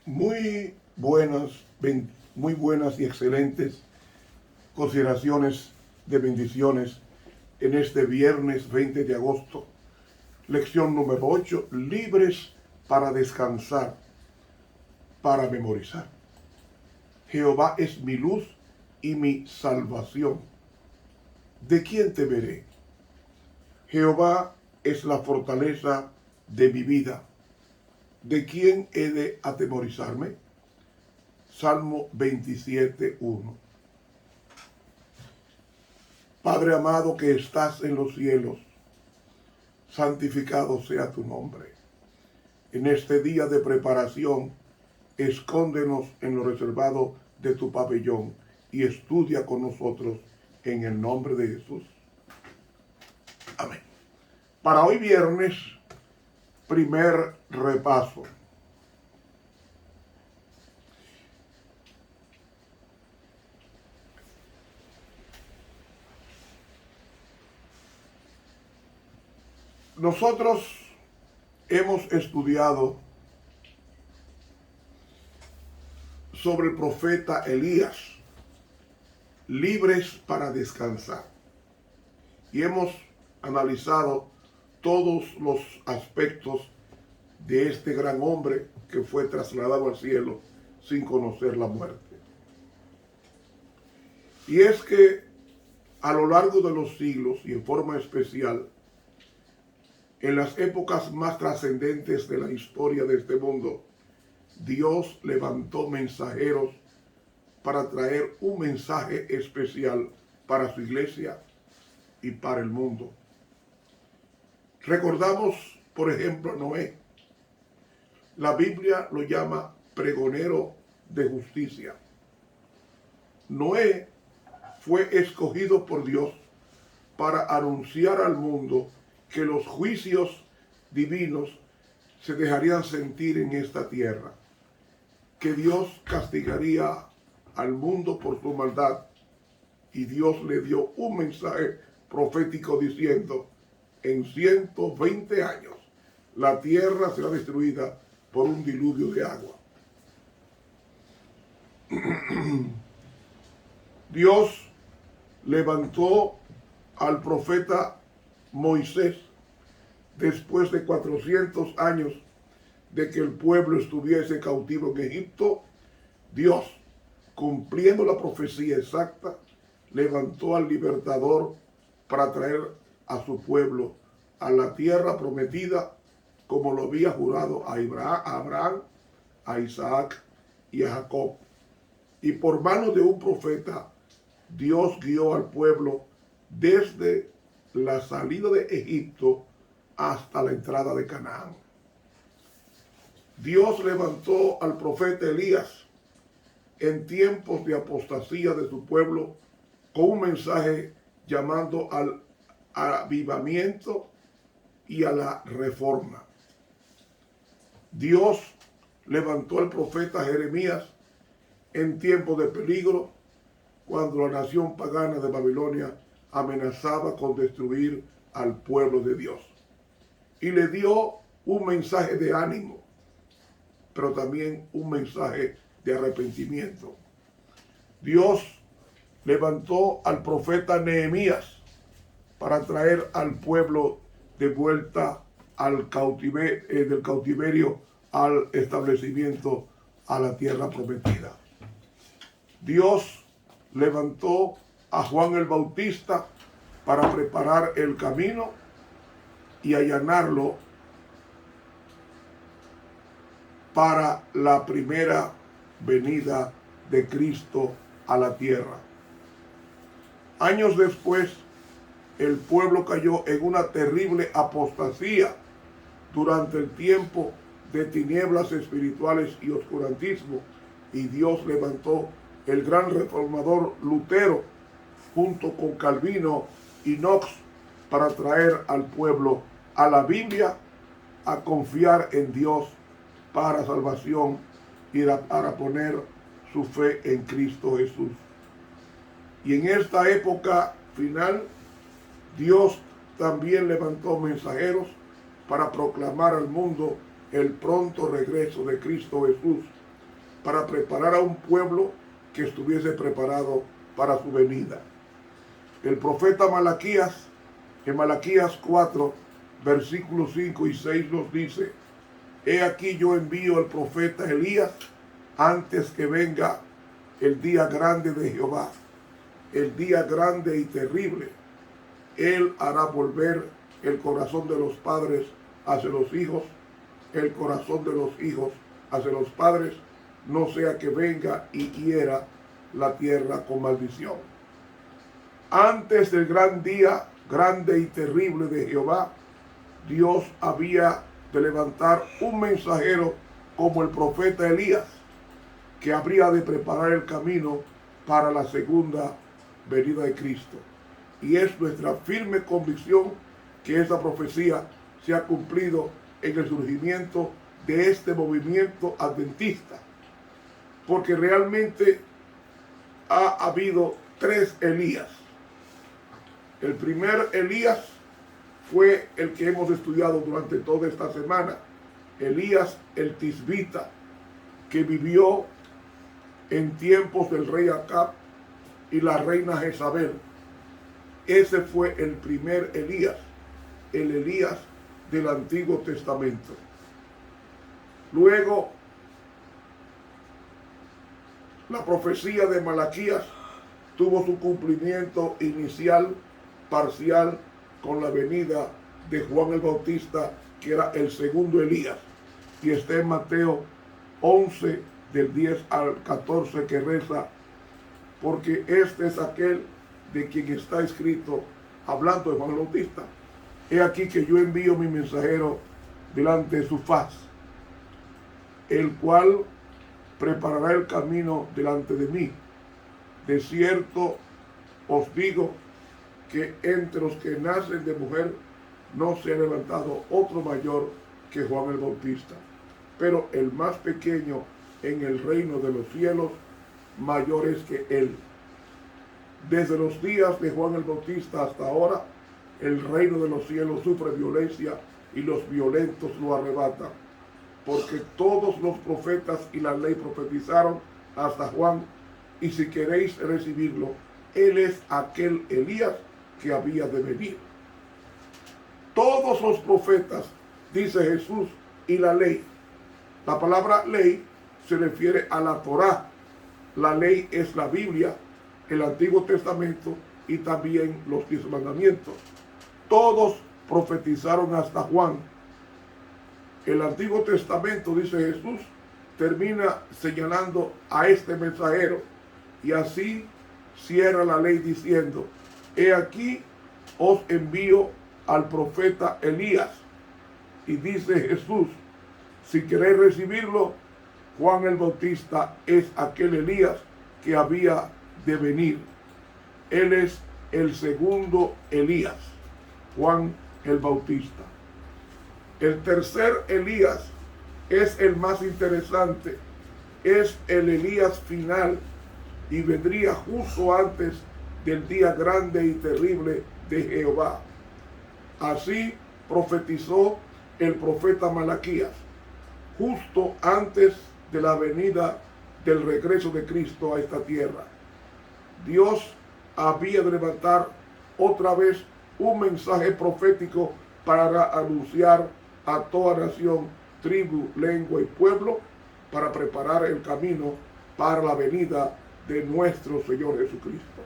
Muy buenas, muy buenas y excelentes consideraciones de bendiciones en este viernes 20 de agosto. Lección número 8, libres para descansar, para memorizar. Jehová es mi luz y mi salvación. ¿De quién temeré? Jehová es la fortaleza de mi vida. ¿De quién he de atemorizarme? Salmo 27:1. Padre amado que estás en los cielos, santificado sea tu nombre. En este día de preparación, escóndenos en lo reservado de tu pabellón y estudia con nosotros en el nombre de Jesús. Amén. Para hoy viernes, primer repaso. Nosotros hemos estudiado sobre el profeta Elías, libres para descansar. Y hemos analizado todos los aspectos de este gran hombre que fue trasladado al cielo sin conocer la muerte. Y es que a lo largo de los siglos y en forma especial, en las épocas más trascendentes de la historia de este mundo, Dios levantó mensajeros para traer un mensaje especial para su iglesia y para el mundo. Recordamos, por ejemplo, a Noé. La Biblia lo llama pregonero de justicia. Noé fue escogido por Dios para anunciar al mundo que los juicios divinos se dejarían sentir en esta tierra, que Dios castigaría al mundo por su maldad, y Dios le dio un mensaje profético diciendo: en 120 años la tierra será destruida por un diluvio de agua. Dios levantó al profeta Moisés después de 400 años de que el pueblo estuviese cautivo en Egipto. Dios, cumpliendo la profecía exacta, levantó al libertador para traer a su pueblo a la tierra prometida, como lo había jurado a Abraham, a Isaac y a Jacob. Y por mano de un profeta, Dios guió al pueblo desde la salida de Egipto hasta la entrada de Canaán. Dios levantó al profeta Elías en tiempos de apostasía de su pueblo con un mensaje llamando al avivamiento y a la reforma. Dios levantó al profeta Jeremías en tiempos de peligro, cuando la nación pagana de Babilonia amenazaba con destruir al pueblo de Dios. Y le dio un mensaje de ánimo, pero también un mensaje de arrepentimiento. Dios levantó al profeta Nehemías para traer al pueblo de vuelta al del cautiverio al establecimiento, a la tierra prometida. Dios levantó a Juan el Bautista para preparar el camino y allanarlo para la primera venida de Cristo a la tierra. Años después, el pueblo cayó en una terrible apostasía durante el tiempo de tinieblas espirituales y oscurantismo, y Dios levantó el gran reformador Lutero junto con Calvino y Knox para traer al pueblo a la Biblia, a confiar en Dios para salvación y para poner su fe en Cristo Jesús. Y en esta época final, Dios también levantó mensajeros para proclamar al mundo el pronto regreso de Cristo Jesús, para preparar a un pueblo que estuviese preparado para su venida. El profeta Malaquías, en Malaquías 4, versículos 5 y 6 nos dice: he aquí yo envío al profeta Elías antes que venga el día grande de Jehová, el día grande y terrible. Él hará volver el corazón de los padres hacia los hijos, el corazón de los hijos hacia los padres, no sea que venga y hiera la tierra con maldición. Antes del gran día grande y terrible de Jehová, Dios había de levantar un mensajero como el profeta Elías, que habría de preparar el camino para la segunda venida de Cristo. Y es nuestra firme convicción que esa profecía se ha cumplido en el surgimiento de este movimiento adventista, porque realmente ha habido tres Elías. El primer Elías fue el que hemos estudiado durante toda esta semana, Elías el Tisbita, que vivió en tiempos del rey Acab y la reina Jezabel. Ese fue el primer Elías, el Elías del Antiguo Testamento. Luego, la profecía de Malaquías tuvo su cumplimiento inicial, parcial, con la venida de Juan el Bautista, que era el segundo Elías, y está en Mateo 11, del 10 al 14, que reza: porque este es aquel de quien está escrito, hablando de Juan el Bautista: he aquí que yo envío mi mensajero delante de su faz, el cual preparará el camino delante de mí. De cierto os digo que entre los que nacen de mujer no se ha levantado otro mayor que Juan el Bautista, pero el más pequeño en el reino de los cielos mayor es que él. Desde los días de Juan el Bautista hasta ahora, el reino de los cielos sufre violencia y los violentos lo arrebatan, porque todos los profetas y la ley profetizaron hasta Juan, y si queréis recibirlo, él es aquel Elías que había de venir. Todos los profetas, dice Jesús, y la ley. La palabra ley se refiere a la Torá. La ley es la Biblia, el Antiguo Testamento y también los 10 mandamientos. Todos profetizaron hasta Juan. El Antiguo Testamento, dice Jesús, termina señalando a este mensajero, y así cierra la ley diciendo: he aquí os envío al profeta Elías. Y dice Jesús: si queréis recibirlo, Juan el Bautista es aquel Elías que había de venir. Él es el segundo Elías, Juan el Bautista. El tercer Elías es el más interesante, es el Elías final, y vendría justo antes del día grande y terrible de Jehová. Así profetizó el profeta Malaquías, justo antes de la venida del regreso de Cristo a esta tierra. Dios había de levantar otra vez un mensaje profético para anunciar a toda nación, tribu, lengua y pueblo, para preparar el camino para la venida de nuestro Señor Jesucristo.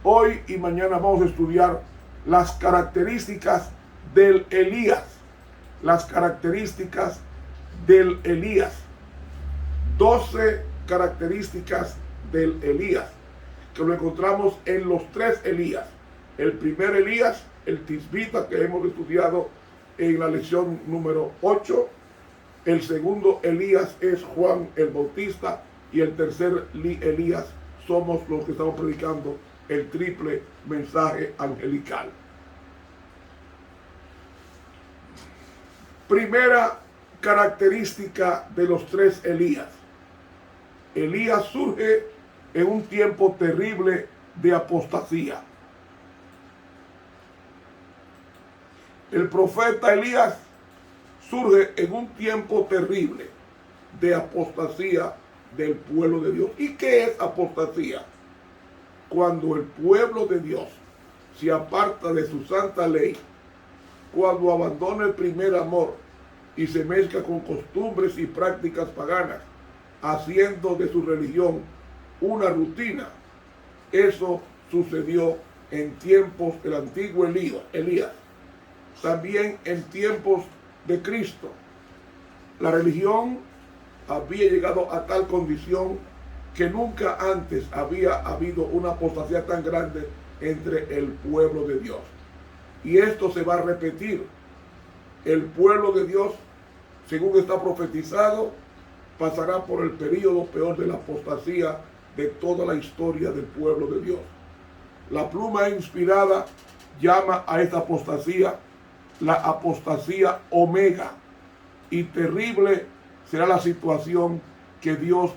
Hoy y mañana vamos a estudiar las características del Elías. Las características del Elías. 12 características del Elías, que lo encontramos en los tres Elías. El primer Elías, el Tisbita, que hemos estudiado en la lección número 8. El segundo Elías es Juan el Bautista. Y el tercer Elías somos los que estamos predicando el triple mensaje angelical. Primera característica de los tres Elías. Elías surge en un tiempo terrible de apostasía. El profeta Elías surge en un tiempo terrible de apostasía del pueblo de Dios. ¿Y qué es apostasía? Cuando el pueblo de Dios se aparta de su santa ley, cuando abandona el primer amor y se mezcla con costumbres y prácticas paganas, haciendo de su religión una rutina. Eso sucedió en tiempos del antiguo Elías, también en tiempos de Cristo. La religión había llegado a tal condición que nunca antes había habido una apostasía tan grande entre el pueblo de Dios. Y esto se va a repetir. El pueblo de Dios, según está profetizado, pasará por el período peor de la apostasía de toda la historia del pueblo de Dios. La pluma inspirada llama a esta apostasía la apostasía omega, y terrible será la situación que Dios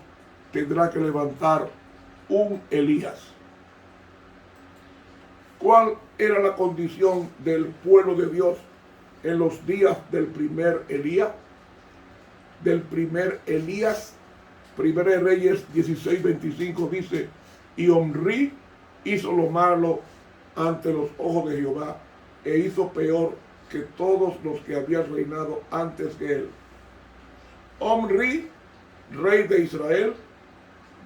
tendrá que levantar un Elías. ¿Cuál era la condición del pueblo de Dios en los días del primer Elías? Del primer Elías, Primera de Reyes 16:25 dice: y Omri hizo lo malo ante los ojos de Jehová, e hizo peor que todos los que habían reinado antes que él. Omri, rey de Israel,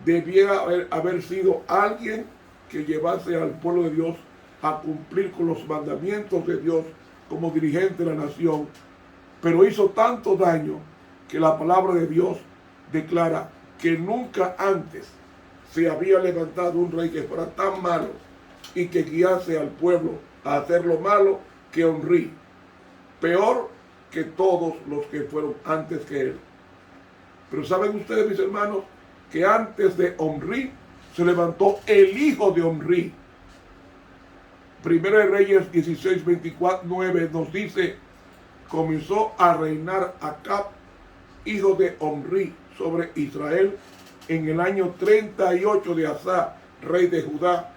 debía haber sido alguien que llevase al pueblo de Dios a cumplir con los mandamientos de Dios como dirigente de la nación, pero hizo tanto daño que la palabra de Dios declara que nunca antes se había levantado un rey que fuera tan malo y que guiase al pueblo a hacer lo malo que Omri, peor que todos los que fueron antes que él. Pero saben ustedes, mis hermanos, que antes de Omri se levantó el hijo de Omri. Primera de Reyes 16:9 nos dice: comenzó a reinar Acab, hijo de Omri, sobre Israel en el año 38 de Asa, rey de Judá,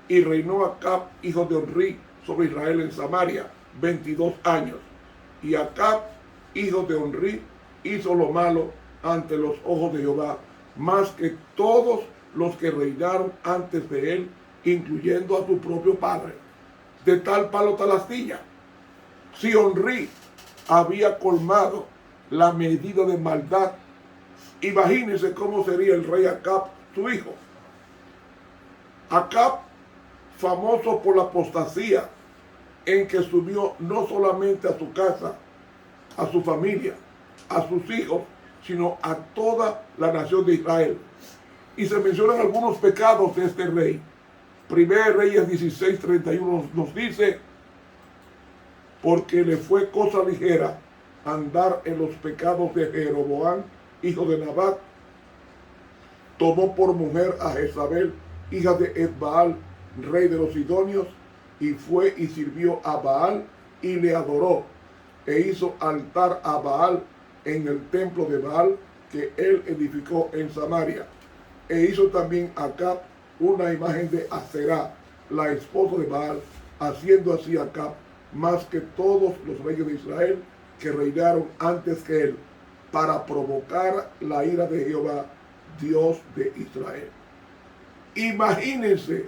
y reinó Acab, hijo de Omri, sobre Israel en Samaria 22 años. Y Acab, hijo de Omri, hizo lo malo ante los ojos de Jehová, más que todos los que reinaron antes de él, incluyendo a su propio padre. De tal palo tal astilla. Si Omri había colmado la medida de maldad, imagínense cómo sería el rey Acab, su hijo. Acab, famoso por la apostasía, en que subió no solamente a su casa, a su familia, a sus hijos, sino a toda la nación de Israel. Y se mencionan algunos pecados de este rey. Primera de Reyes 16:31 nos dice: porque le fue cosa ligera andar en los pecados de Jeroboam, hijo de Nabat. Tomó por mujer a Jezabel, hija de Etbaal, rey de los Sidonios, y fue y sirvió a Baal y le adoró, e hizo altar a Baal en el templo de Baal que él edificó en Samaria. E hizo también Acab una imagen de Aserá, la esposa de Baal, haciendo así Acab más que todos los reyes de Israel que reinaron antes que él, para provocar la ira de Jehová, Dios de Israel. Imagínense,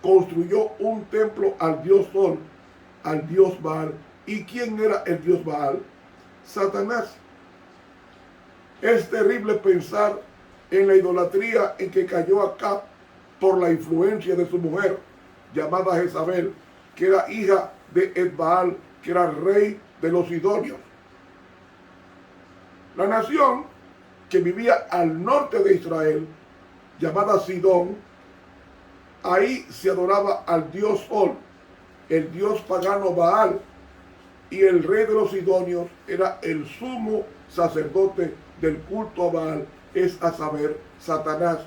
construyó un templo al dios Sol, al dios Baal. ¿Y quién era el dios Baal? Satanás. Es terrible pensar en la idolatría en que cayó Acab por la influencia de su mujer, llamada Jezabel, que era hija de Etbaal, que era rey de los Sidonios. La nación que vivía al norte de Israel, llamada Sidón, ahí se adoraba al dios Sol, el dios pagano Baal, y el rey de los Sidonios era el sumo sacerdote del culto a Baal, es a saber, Satanás.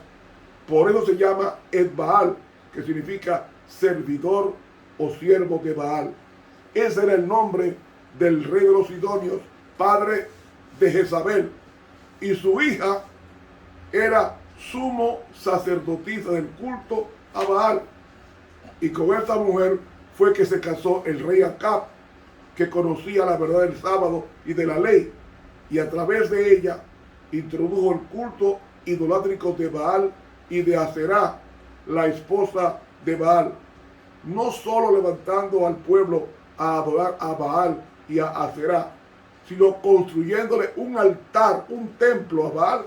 Por eso se llama Etbaal, que significa servidor o siervo de Baal. Ese era el nombre del rey de los Sidonios, padre de Jezabel, y su hija era sumo sacerdotisa del culto a Baal. Y con esta mujer fue que se casó el rey Acab, que conocía la verdad del sábado y de la ley, y a través de ella introdujo el culto idolátrico de Baal y de Aserá, la esposa de Baal, no solo levantando al pueblo a adorar a Baal y a Aserá, sino construyéndole un altar, un templo a Baal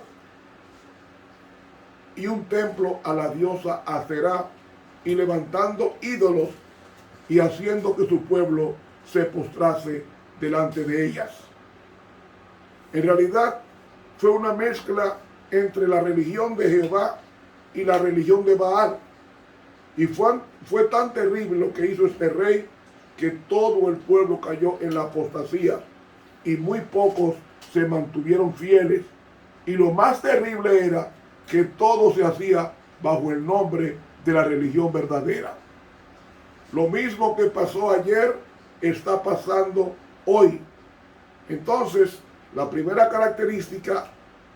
y un templo a la diosa Aserá, y levantando ídolos y haciendo que su pueblo se postrase delante de ellas. En realidad fue una mezcla entre la religión de Jehová y la religión de Baal. Y fue tan terrible lo que hizo este rey que todo el pueblo cayó en la apostasía y muy pocos se mantuvieron fieles. Y lo más terrible era que todo se hacía bajo el nombre de la religión verdadera. Lo mismo que pasó ayer está pasando hoy. Entonces, la primera característica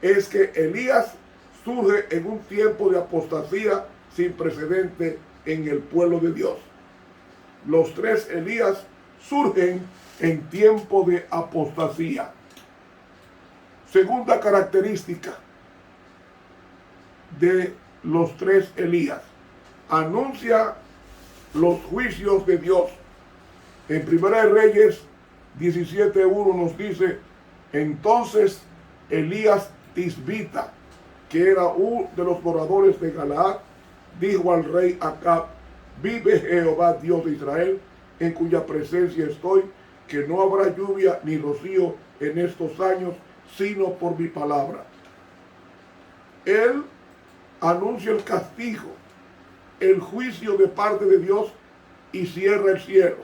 es que Elías surge en un tiempo de apostasía sin precedente en el pueblo de Dios. Los tres Elías surgen en tiempo de apostasía. Segunda característica de los tres Elías: anuncia los juicios de Dios. En 1 Reyes 17:1 nos dice: entonces Elías Tisbita, que era uno de los moradores de Galaad, dijo al rey Acab: vive Jehová Dios de Israel, en cuya presencia estoy, que no habrá lluvia ni rocío en estos años, sino por mi palabra. Él anuncia el castigo, el juicio de parte de Dios, y cierra el cielo.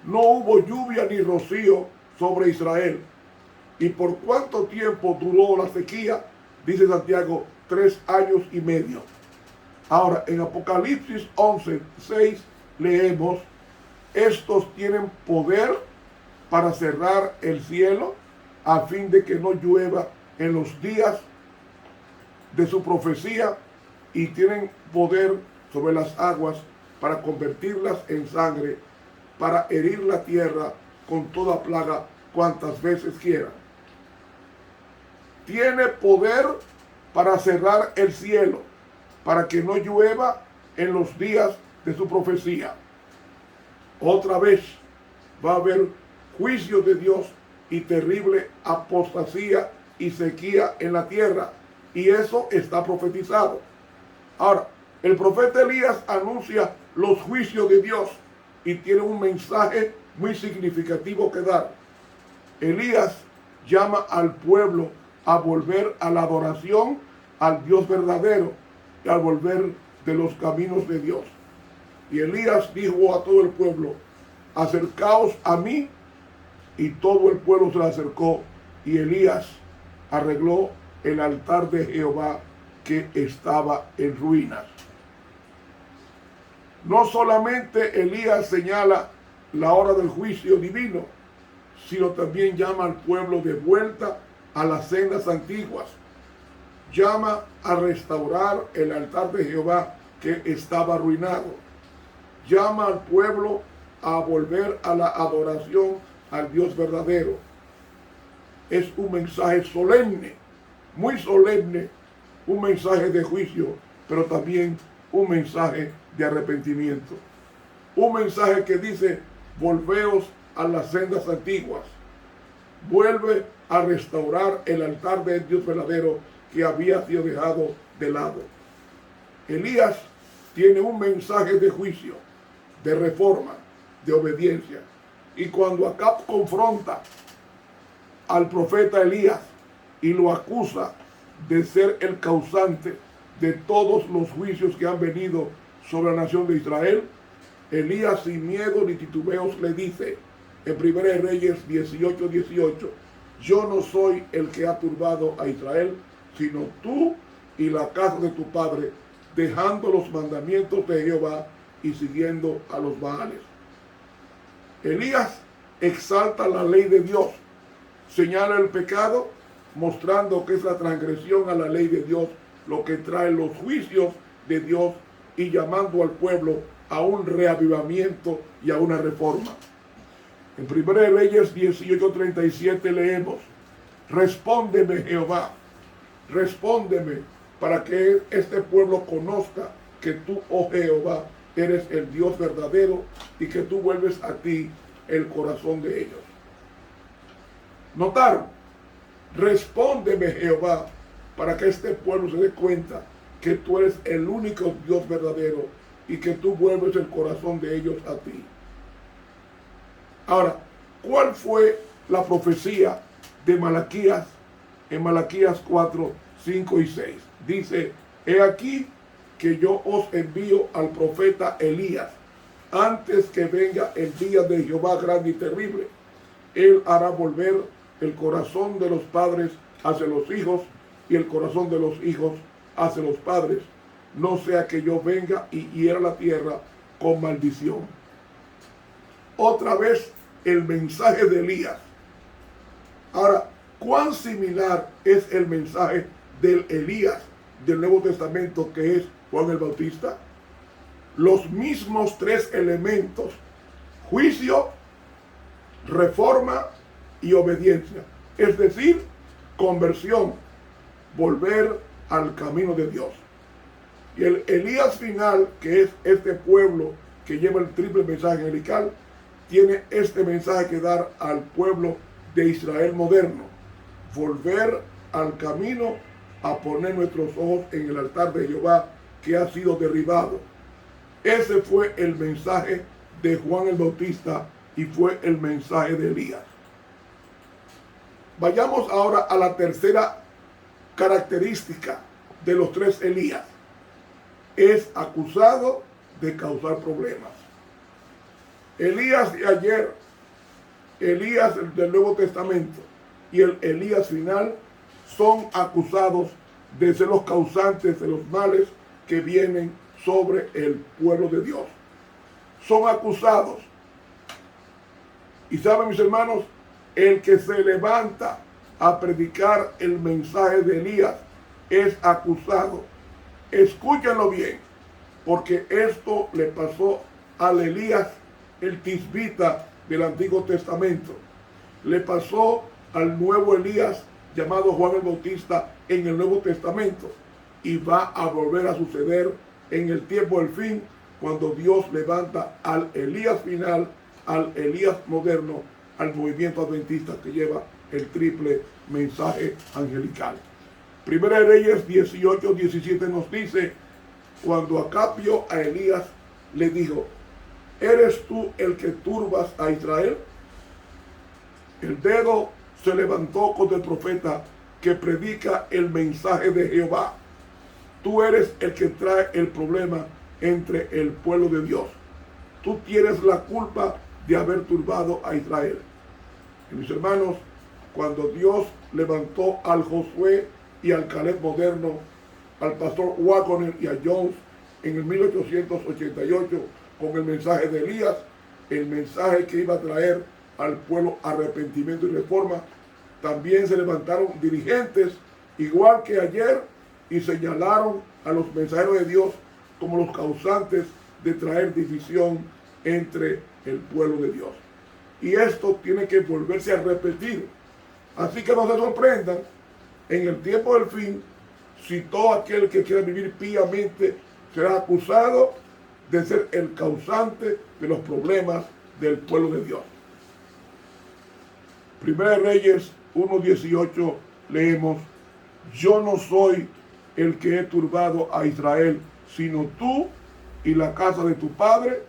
No hubo lluvia ni rocío sobre Israel. ¿Y por cuánto tiempo duró la sequía? Dice Santiago, 3 años y medio. Ahora, en Apocalipsis 11:6 leemos: estos tienen poder para cerrar el cielo a fin de que no llueva en los días de su profecía, y tienen poder sobre las aguas para convertirlas en sangre, para herir la tierra con toda plaga cuantas veces quieran. Tiene poder para cerrar el cielo, para que no llueva en los días de su profecía. Otra vez va a haber juicio de Dios y terrible apostasía y sequía en la tierra, y eso está profetizado. Ahora, el profeta Elías anuncia los juicios de Dios y tiene un mensaje muy significativo que dar. Elías llama al pueblo a volver a la adoración al Dios verdadero y al volver de los caminos de Dios. Y Elías dijo a todo el pueblo: acercaos a mí. Y todo el pueblo se le acercó, y Elías arregló el altar de Jehová que estaba en ruinas. No solamente Elías señala la hora del juicio divino, sino también llama al pueblo de vuelta a las sendas antiguas. Llama a restaurar el altar de Jehová que estaba arruinado. Llama al pueblo a volver a la adoración al Dios verdadero. Es un mensaje solemne, muy solemne, un mensaje de juicio, pero también un mensaje de arrepentimiento. Un mensaje que dice: volveos a las sendas antiguas. Vuelve a restaurar el altar del Dios verdadero que había sido dejado de lado. Elías tiene un mensaje de juicio, de reforma, de obediencia. Y cuando Acab confronta al profeta Elías y lo acusa de ser el causante de todos los juicios que han venido sobre la nación de Israel, Elías sin miedo ni titubeos le dice en 1 Reyes 18:18: yo no soy el que ha turbado a Israel, sino tú y la casa de tu padre, dejando los mandamientos de Jehová y siguiendo a los Baales. Elías exalta la ley de Dios, señala el pecado, mostrando que es la transgresión a la ley de Dios lo que trae los juicios de Dios, y llamando al pueblo a un reavivamiento y a una reforma. En 1 Reyes 18:37 leemos: respóndeme, Jehová, respóndeme, para que este pueblo conozca que tú, oh Jehová, eres el Dios verdadero y que tú vuelves a ti el corazón de ellos. ¿Notaron? Respóndeme, Jehová, para que este pueblo se dé cuenta que tú eres el único Dios verdadero y que tú vuelves el corazón de ellos a ti. Ahora, ¿cuál fue la profecía de Malaquías en Malaquías 4, 5 y 6? Dice: he aquí que yo os envío al profeta Elías antes que venga el día de Jehová grande y terrible. Él hará volver el corazón de los padres hacia los hijos y el corazón de los hijos hacia los padres, no sea que yo venga y hiera la tierra con maldición. Otra vez el mensaje de Elías. Ahora, ¿cuán similar es el mensaje del Elías del Nuevo Testamento, que es Juan el Bautista? Los mismos tres elementos: juicio, reforma y obediencia. Es decir, conversión, volver al camino de Dios. Y el Elías final, que es este pueblo que lleva el triple mensaje angelical, tiene este mensaje que dar al pueblo de Israel moderno: volver al camino, a poner nuestros ojos en el altar de Jehová que ha sido derribado. Ese fue el mensaje de Juan el Bautista y fue el mensaje de Elías. Vayamos ahora a la tercera característica de los tres Elías. Es acusado de causar problemas. Elías de ayer, Elías del Nuevo Testamento y el Elías final son acusados de ser los causantes de los males que vienen sobre el pueblo de Dios. Son acusados. Y saben, mis hermanos, el que se levanta a predicar el mensaje de Elías es acusado. Escúchenlo bien, porque esto le pasó al Elías, el tisbita del Antiguo Testamento. Le pasó al nuevo Elías llamado Juan el Bautista en el Nuevo Testamento, y va a volver a suceder en el tiempo del fin, cuando Dios levanta al Elías final, al Elías moderno, al movimiento adventista que lleva el triple mensaje angelical. Primera de Reyes 18, 17 nos dice: cuando Acab vio a Elías, le dijo: ¿eres tú el que turbas a Israel? El dedo se levantó contra el profeta que predica el mensaje de Jehová. Tú eres el que trae el problema entre el pueblo de Dios. Tú tienes la culpa de haber turbado a Israel. Y mis hermanos, cuando Dios levantó al Josué y al Caleb moderno, al pastor Waggoner y a Jones en el 1888 con el mensaje de Elías, el mensaje que iba a traer al pueblo arrepentimiento y reforma, también se levantaron dirigentes igual que ayer y señalaron a los mensajeros de Dios como los causantes de traer división entre el pueblo de Dios. Y esto tiene que volverse a repetir. Así que no se sorprendan en el tiempo del fin si todo aquel que quiera vivir piamente será acusado de ser el causante de los problemas del pueblo de Dios. Primera de Reyes 1:18 leemos: yo no soy el que he turbado a Israel, sino tú y la casa de tu padre,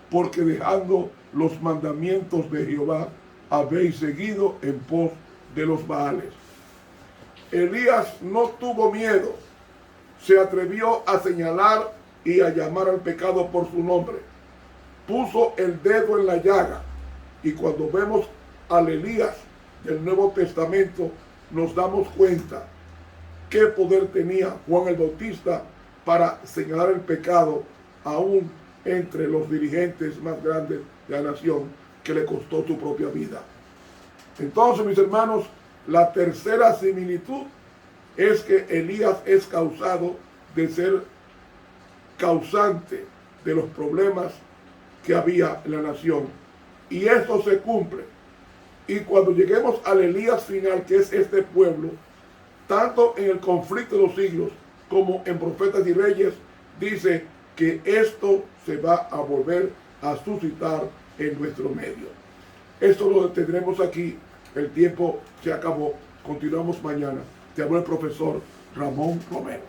porque dejando los mandamientos de Jehová habéis seguido en pos de los Baales. Elías no tuvo miedo, se atrevió a señalar y a llamar al pecado por su nombre. Puso el dedo en la llaga, y cuando vemos al Elías del Nuevo Testamento nos damos cuenta qué poder tenía Juan el Bautista para señalar el pecado aún entre los dirigentes más grandes de la nación, que le costó su propia vida. Entonces, mis hermanos, la tercera similitud es que Elías es causado de ser causante de los problemas que había en la nación. Y esto se cumple. Y cuando lleguemos al Elías final, que es este pueblo, tanto en el conflicto de los siglos como en Profetas y Reyes, dice que esto se va a volver a suscitar en nuestro medio. Esto lo tendremos aquí. El tiempo se acabó. Continuamos mañana. Te hablo el profesor Ramón Romero.